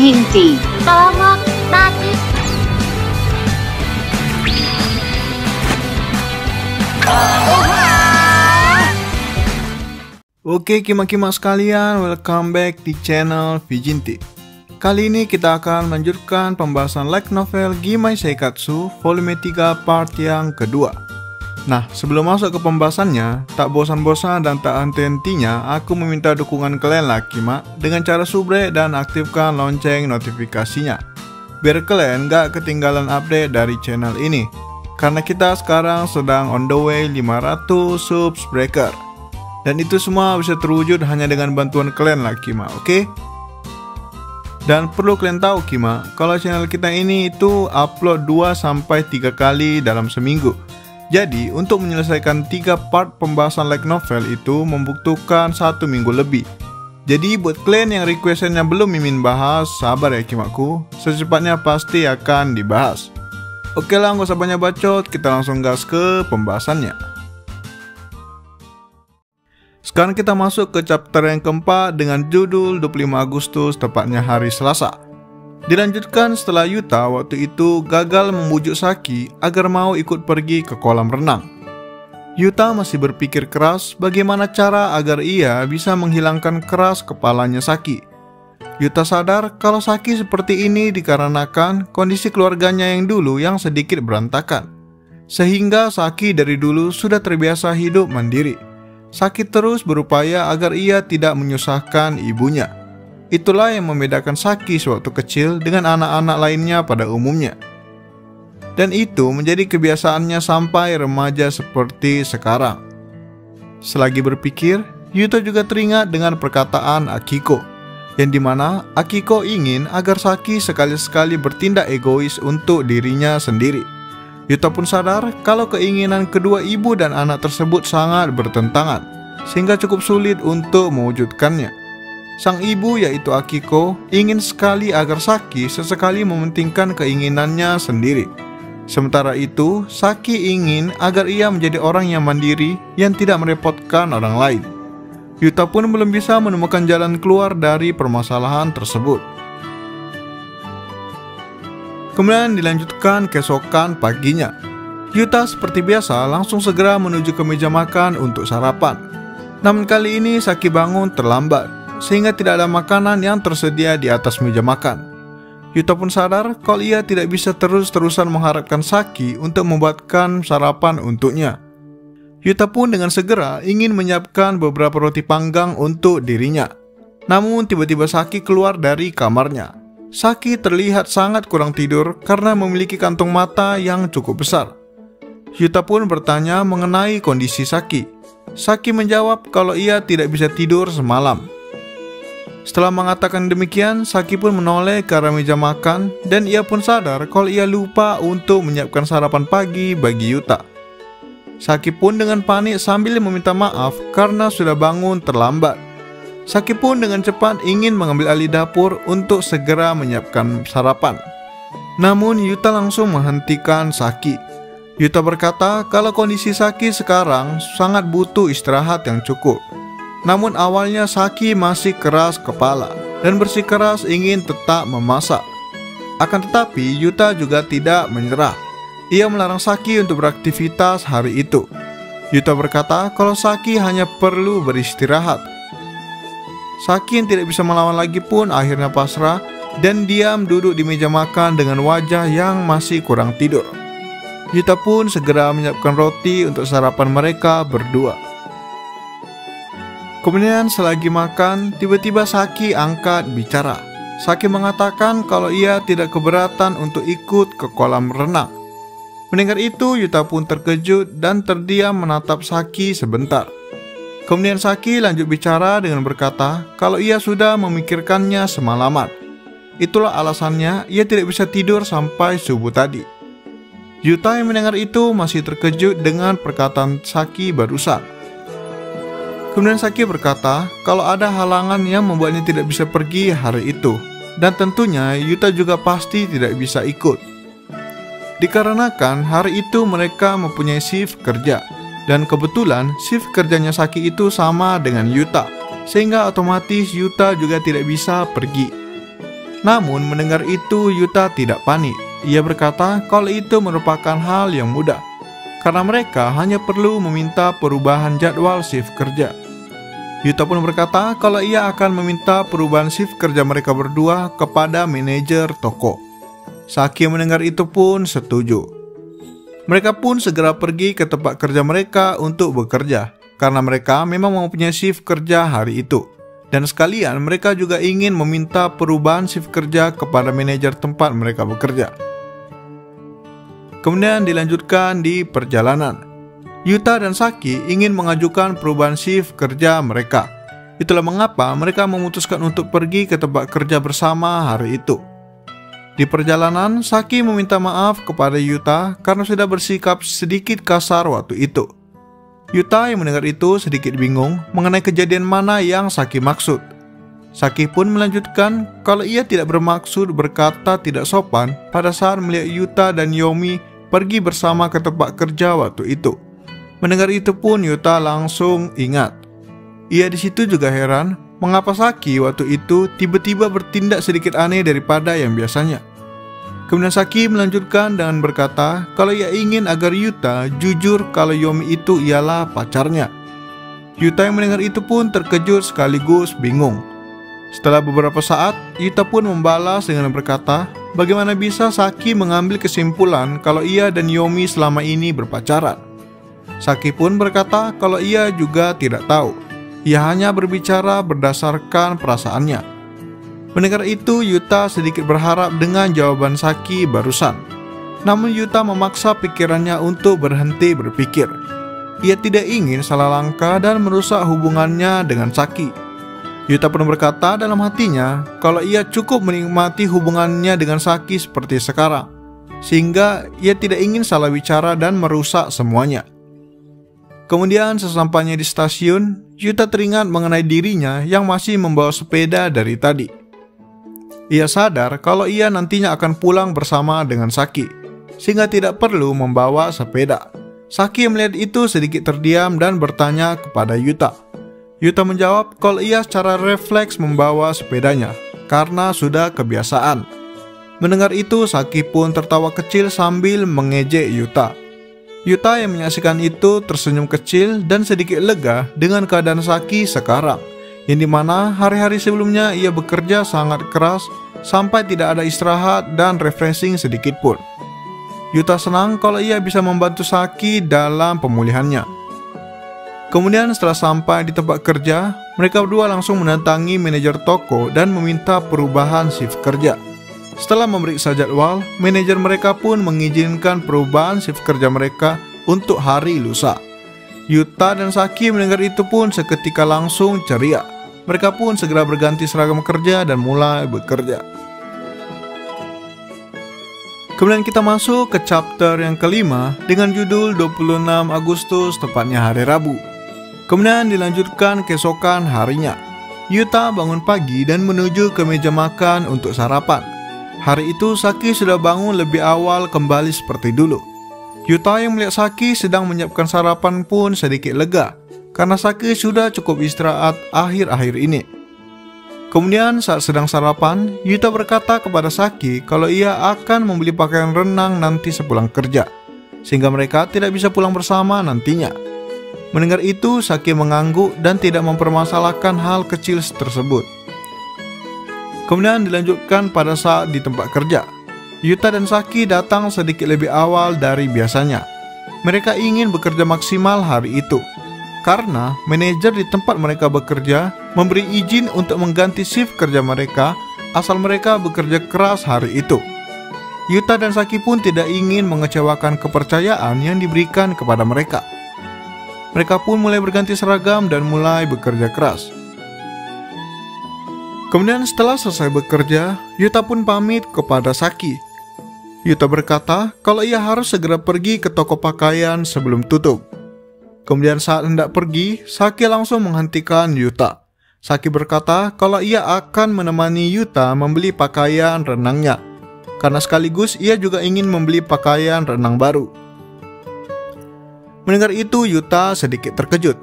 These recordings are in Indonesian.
Jinti. Selamat pagi. Oke Kima-Kima sekalian, welcome back di channel Vijinti. Kali ini kita akan melanjutkan pembahasan light novel Gimai Seikatsu volume 3 part yang kedua. Nah, sebelum masuk ke pembahasannya, tak bosan-bosan dan tak henti-hentinya aku meminta dukungan kalian lah Kima dengan cara subrek dan aktifkan lonceng notifikasinya, biar kalian gak ketinggalan update dari channel ini. Karena kita sekarang sedang on the way 500 subscriber. Dan itu semua bisa terwujud hanya dengan bantuan kalian lah Kima, oke? Dan perlu kalian tahu Kima, kalau channel kita ini itu upload 2-3 kali dalam seminggu. Jadi untuk menyelesaikan 3 part pembahasan light novel itu membutuhkan 1 minggu lebih. Jadi buat kalian yang requestannya belum Mimin bahas, sabar ya Kimaku, secepatnya pasti akan dibahas. Oke lah, gak usah banyak bacot, kita langsung gas ke pembahasannya. Sekarang kita masuk ke chapter yang keempat dengan judul 25 Agustus, tepatnya hari Selasa. Dilanjutkan setelah Yuta waktu itu gagal membujuk Saki agar mau ikut pergi ke kolam renang. Yuta masih berpikir keras bagaimana cara agar ia bisa menghilangkan keras kepalanya Saki. Yuta sadar kalau Saki seperti ini dikarenakan kondisi keluarganya yang dulu yang sedikit berantakan. Sehingga Saki dari dulu sudah terbiasa hidup mandiri. Saki terus berupaya agar ia tidak menyusahkan ibunya. Itulah yang membedakan Saki sewaktu kecil dengan anak-anak lainnya pada umumnya. Dan itu menjadi kebiasaannya sampai remaja seperti sekarang. Selagi berpikir, Yuta juga teringat dengan perkataan Akiko, yang dimana Akiko ingin agar Saki sekali-sekali bertindak egois untuk dirinya sendiri. Yuta pun sadar kalau keinginan kedua ibu dan anak tersebut sangat bertentangan, sehingga cukup sulit untuk mewujudkannya. Sang ibu yaitu Akiko ingin sekali agar Saki sesekali mementingkan keinginannya sendiri. Sementara itu, Saki ingin agar ia menjadi orang yang mandiri yang tidak merepotkan orang lain. Yuta pun belum bisa menemukan jalan keluar dari permasalahan tersebut. Kemudian dilanjutkan keesokan paginya. Yuta seperti biasa langsung segera menuju ke meja makan untuk sarapan. Namun kali ini Saki bangun terlambat, sehingga tidak ada makanan yang tersedia di atas meja makan. Yuta pun sadar kalau ia tidak bisa terus-terusan mengharapkan Saki untuk membuatkan sarapan untuknya. Yuta pun dengan segera ingin menyiapkan beberapa roti panggang untuk dirinya. Namun tiba-tiba Saki keluar dari kamarnya. Saki terlihat sangat kurang tidur karena memiliki kantung mata yang cukup besar. Yuta pun bertanya mengenai kondisi Saki. Saki menjawab kalau ia tidak bisa tidur semalam. Setelah mengatakan demikian, Saki pun menoleh ke arah meja makan dan ia pun sadar kalau ia lupa untuk menyiapkan sarapan pagi bagi Yuta. Saki pun dengan panik sambil meminta maaf karena sudah bangun terlambat. Saki pun dengan cepat ingin mengambil alih dapur untuk segera menyiapkan sarapan. Namun Yuta langsung menghentikan Saki. Yuta berkata kalau kondisi Saki sekarang sangat butuh istirahat yang cukup. Namun awalnya Saki masih keras kepala dan bersikeras ingin tetap memasak. Akan tetapi Yuta juga tidak menyerah. Ia melarang Saki untuk beraktivitas hari itu. Yuta berkata kalau Saki hanya perlu beristirahat. Saki yang tidak bisa melawan lagi pun akhirnya pasrah dan diam duduk di meja makan dengan wajah yang masih kurang tidur. Yuta pun segera menyiapkan roti untuk sarapan mereka berdua. Kemudian selagi makan, tiba-tiba Saki angkat bicara. Saki mengatakan kalau ia tidak keberatan untuk ikut ke kolam renang. Mendengar itu, Yuta pun terkejut dan terdiam menatap Saki sebentar. Kemudian Saki lanjut bicara dengan berkata kalau ia sudah memikirkannya semalaman. Itulah alasannya ia tidak bisa tidur sampai subuh tadi. Yuta yang mendengar itu masih terkejut dengan perkataan Saki barusan. Kemudian Saki berkata kalau ada halangan yang membuatnya tidak bisa pergi hari itu. Dan tentunya Yuta juga pasti tidak bisa ikut. Dikarenakan hari itu mereka mempunyai shift kerja. Dan kebetulan shift kerjanya Saki itu sama dengan Yuta. Sehingga otomatis Yuta juga tidak bisa pergi. Namun mendengar itu Yuta tidak panik. Ia berkata kalau itu merupakan hal yang mudah, karena mereka hanya perlu meminta perubahan jadwal shift kerja. Yuta pun berkata kalau ia akan meminta perubahan shift kerja mereka berdua kepada manajer toko. Saki mendengar itu pun setuju. Mereka pun segera pergi ke tempat kerja mereka untuk bekerja, karena mereka memang mempunyai shift kerja hari itu. Dan sekalian mereka juga ingin meminta perubahan shift kerja kepada manajer tempat mereka bekerja. Kemudian dilanjutkan di perjalanan. Yuta dan Saki ingin mengajukan perubahan shift kerja mereka. Itulah mengapa mereka memutuskan untuk pergi ke tempat kerja bersama hari itu. Di perjalanan, Saki meminta maaf kepada Yuta karena sudah bersikap sedikit kasar waktu itu. Yuta yang mendengar itu sedikit bingung mengenai kejadian mana yang Saki maksud. Saki pun melanjutkan kalau ia tidak bermaksud berkata tidak sopan pada saat melihat Yuta dan Yomi pergi bersama ke tempat kerja waktu itu. Mendengar itu pun Yuta langsung ingat. Ia di situ juga heran mengapa Saki waktu itu tiba-tiba bertindak sedikit aneh daripada yang biasanya. Kemudian Saki melanjutkan dengan berkata kalau ia ingin agar Yuta jujur kalau Yomi itu ialah pacarnya. Yuta yang mendengar itu pun terkejut sekaligus bingung. Setelah beberapa saat, Yuta pun membalas dengan berkata bagaimana bisa Saki mengambil kesimpulan kalau ia dan Yomi selama ini berpacaran. Saki pun berkata kalau ia juga tidak tahu. Ia hanya berbicara berdasarkan perasaannya. Mendengar itu, Yuta sedikit berharap dengan jawaban Saki barusan. Namun Yuta memaksa pikirannya untuk berhenti berpikir. Ia tidak ingin salah langkah dan merusak hubungannya dengan Saki. Yuta pun berkata dalam hatinya kalau ia cukup menikmati hubungannya dengan Saki seperti sekarang, sehingga ia tidak ingin salah bicara dan merusak semuanya. Kemudian sesampainya di stasiun, Yuta teringat mengenai dirinya yang masih membawa sepeda dari tadi. Ia sadar kalau ia nantinya akan pulang bersama dengan Saki, sehingga tidak perlu membawa sepeda. Saki melihat itu sedikit terdiam dan bertanya kepada Yuta. Yuta menjawab kalau ia secara refleks membawa sepedanya, karena sudah kebiasaan. Mendengar itu, Saki pun tertawa kecil sambil mengejek Yuta. Yuta yang menyaksikan itu tersenyum kecil dan sedikit lega dengan keadaan Saki sekarang, yang dimana hari-hari sebelumnya ia bekerja sangat keras sampai tidak ada istirahat dan refreshing sedikit pun. Yuta senang kalau ia bisa membantu Saki dalam pemulihannya. Kemudian setelah sampai di tempat kerja, mereka berdua langsung mendatangi manajer toko dan meminta perubahan shift kerja. Setelah memeriksa jadwal, manajer mereka pun mengizinkan perubahan shift kerja mereka untuk hari lusa. Yuta dan Saki mendengar itu pun seketika langsung ceria. Mereka pun segera berganti seragam kerja dan mulai bekerja. Kemudian kita masuk ke chapter yang kelima dengan judul 26 Agustus tepatnya hari Rabu. Kemudian dilanjutkan keesokan harinya. Yuta bangun pagi dan menuju ke meja makan untuk sarapan. Hari itu Saki sudah bangun lebih awal kembali seperti dulu. Yuta yang melihat Saki sedang menyiapkan sarapan pun sedikit lega, karena Saki sudah cukup istirahat akhir-akhir ini. Kemudian saat sedang sarapan, Yuta berkata kepada Saki kalau ia akan membeli pakaian renang nanti sepulang kerja, sehingga mereka tidak bisa pulang bersama nantinya. Mendengar itu, Saki mengangguk dan tidak mempermasalahkan hal kecil tersebut. Kemudian dilanjutkan pada saat di tempat kerja. Yuta dan Saki datang sedikit lebih awal dari biasanya. Mereka ingin bekerja maksimal hari itu, karena manajer di tempat mereka bekerja memberi izin untuk mengganti shift kerja mereka asal mereka bekerja keras hari itu. Yuta dan Saki pun tidak ingin mengecewakan kepercayaan yang diberikan kepada mereka. Mereka pun mulai berganti seragam dan mulai bekerja keras. Kemudian setelah selesai bekerja, Yuta pun pamit kepada Saki. Yuta berkata kalau ia harus segera pergi ke toko pakaian sebelum tutup. Kemudian saat hendak pergi, Saki langsung menghentikan Yuta. Saki berkata kalau ia akan menemani Yuta membeli pakaian renangnya, karena sekaligus ia juga ingin membeli pakaian renang baru. Mendengar itu, Yuta sedikit terkejut.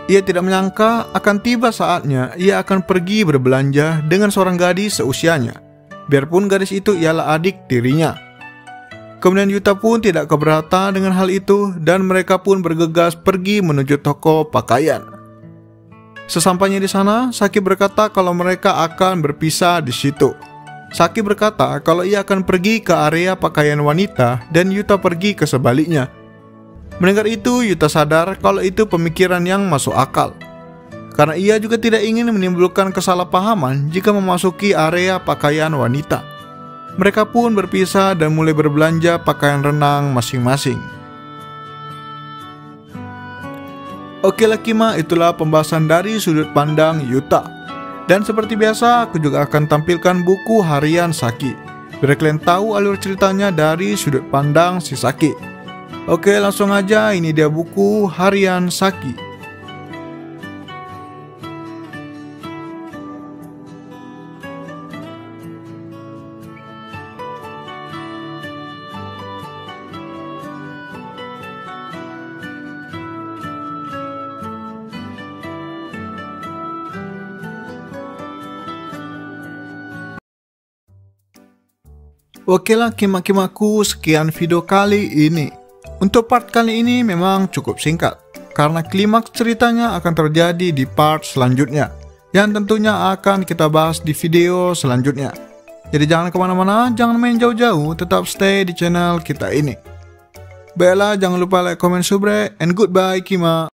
Ia tidak menyangka akan tiba saatnya ia akan pergi berbelanja dengan seorang gadis seusianya. biarpun gadis itu ialah adik tirinya. Kemudian Yuta pun tidak keberatan dengan hal itu dan mereka pun bergegas pergi menuju toko pakaian. Sesampainya di sana, Saki berkata kalau mereka akan berpisah di situ. Saki berkata kalau ia akan pergi ke area pakaian wanita dan Yuta pergi ke sebaliknya. Mendengar itu, Yuta sadar kalau itu pemikiran yang masuk akal. Karena ia juga tidak ingin menimbulkan kesalahpahaman jika memasuki area pakaian wanita. Mereka pun berpisah dan mulai berbelanja pakaian renang masing-masing. Oke lah Kima, itulah pembahasan dari sudut pandang Yuta. Dan seperti biasa, aku juga akan tampilkan buku harian Saki, biar kalian tahu alur ceritanya dari sudut pandang si Saki. Oke, langsung aja, ini dia buku harian Saki. Oke lah Kima-kimaku, sekian video kali ini. Untuk part kali ini memang cukup singkat, karena klimaks ceritanya akan terjadi di part selanjutnya, yang tentunya akan kita bahas di video selanjutnya. Jadi jangan kemana-mana, jangan main jauh-jauh, tetap stay di channel kita ini. Baiklah, jangan lupa like, comment, subscribe, and goodbye Kima.